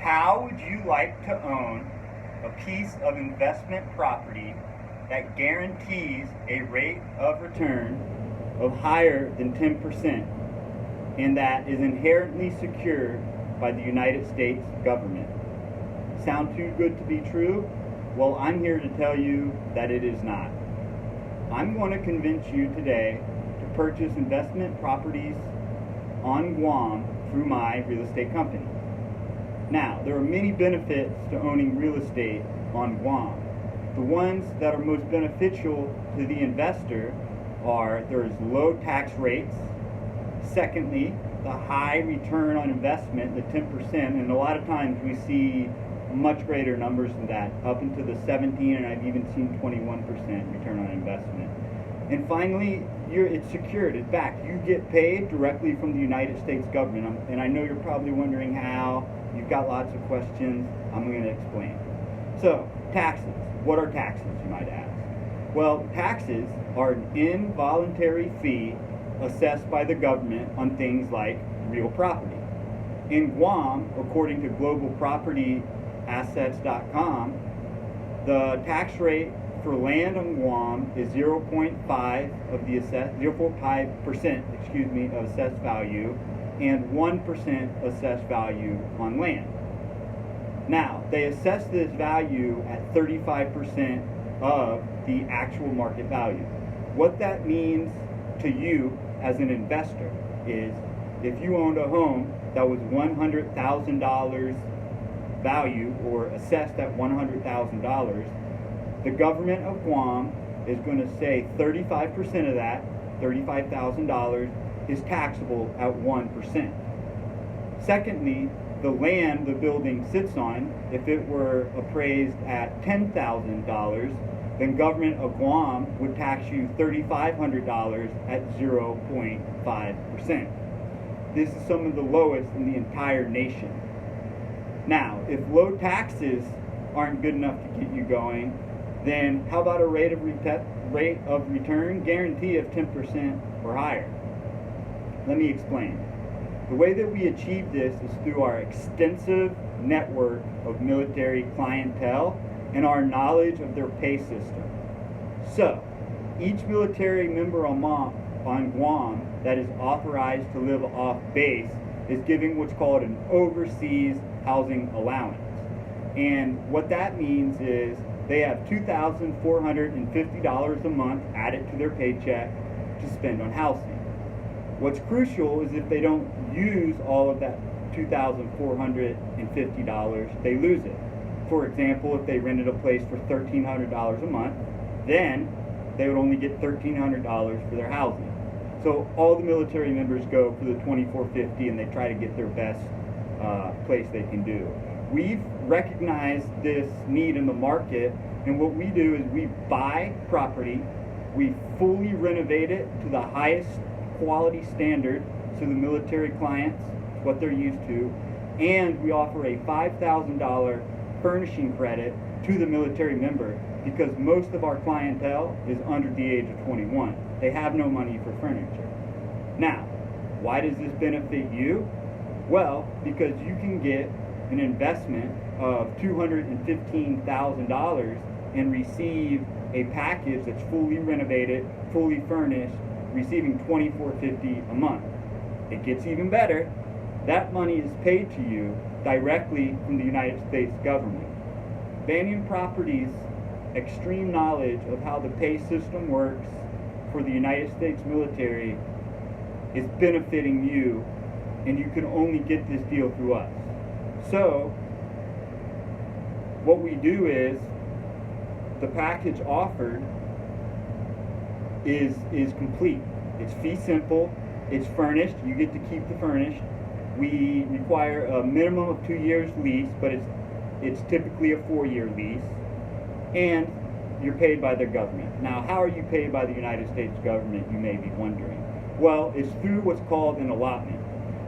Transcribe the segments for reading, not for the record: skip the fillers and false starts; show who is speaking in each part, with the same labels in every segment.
Speaker 1: How would you like to own a piece of investment property that guarantees a rate of return of higher than 10% and that is inherently secured by the United States government? Sound too good to be true? Well, I'm here to tell you that it is not. I'm going to convince you today to purchase investment properties on Guam through my real estate company. Now, there are many benefits to owning real estate on Guam. The ones that are most beneficial to the investor are there's low tax rates. Secondly, the high return on investment, the 10%, and a lot of times we see much greater numbers than that, up into the 17, and I've even seen 21% return on investment. And finally, it's secured, it's backed. You get paid directly from the United States government. And I know you're probably wondering how. You've got lots of questions. I'm going to explain. So, taxes. What are taxes, you might ask? Well, taxes are an involuntary fee assessed by the government on things like real property. In Guam, according to globalpropertyassets.com, the tax rate for land on Guam is 0.5% of assessed value and 1% assessed value on land. Now, they assess this value at 35% of the actual market value. What that means to you as an investor is if you owned a home that was $100,000 value or assessed at $100,000, the government of Guam is going to say 35% of that, $35,000, is taxable at 1%. Secondly, the land the building sits on, if it were appraised at $10,000, then government of Guam would tax you $3,500 at 0.5%. This is some of the lowest in the entire nation. Now, if low taxes aren't good enough to get you going, then how about a rate of return guarantee of 10% or higher? Let me explain. The way that we achieve this is through our extensive network of military clientele and our knowledge of their pay system. So, each military member on Guam that is authorized to live off base is given what's called an overseas housing allowance. And what that means is they have $2,450 a month added to their paycheck to spend on housing. What's crucial is if they don't use all of that $2,450, they lose it. For example, if they rented a place for $1,300 a month, then they would only get $1,300 for their housing. So all the military members go for the $2,450 and they try to get their best place they can do. We've recognized this need in the market, and what we do is we buy property, we fully renovate it to the highest quality standard so the military clients, what they're used to, and we offer a $5,000 furnishing credit to the military member because most of our clientele is under the age of 21. They have no money for furniture. Now, why does this benefit you? Well, because you can get an investment of $215,000 and receive a package that's fully renovated, fully furnished, receiving $2,450 a month. It gets even better. That money is paid to you directly from the United States government. Banyan Properties' extreme knowledge of how the pay system works for the United States military is benefiting you, and you can only get this deal through us. So, what we do is, the package offered is complete. It's fee simple, it's furnished, you get to keep the furnished. We require a minimum of 2 years lease, but it's typically a 4-year lease, and you're paid by the government. Now, how are you paid by the United States government, you may be wondering? Well, it's through what's called an allotment.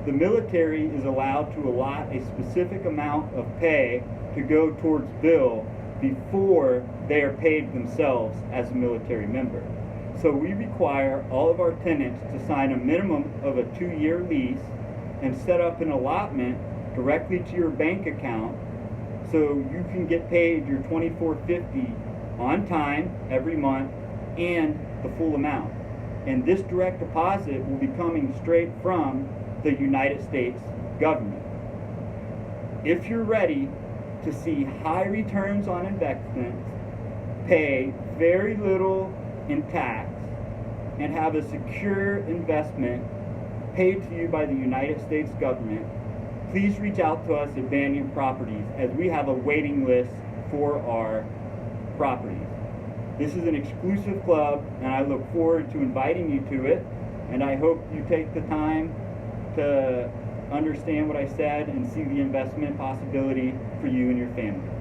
Speaker 1: The military is allowed to allot a specific amount of pay to go towards bill before they are paid themselves as a military member. So we require all of our tenants to sign a minimum of a 2-year lease and set up an allotment to directly to your bank account so you can get paid your $24.50 on time every month and the full amount. And this direct deposit will be coming straight from the United States government. If you're ready to see high returns on investments, pay very little in tax, and have a secure investment paid to you by the United States government, please reach out to us at Banyan Properties, as we have a waiting list for our properties. This is an exclusive club, and I look forward to inviting you to it, and I hope you take the time to understand what I said and see the investment possibility for you and your family.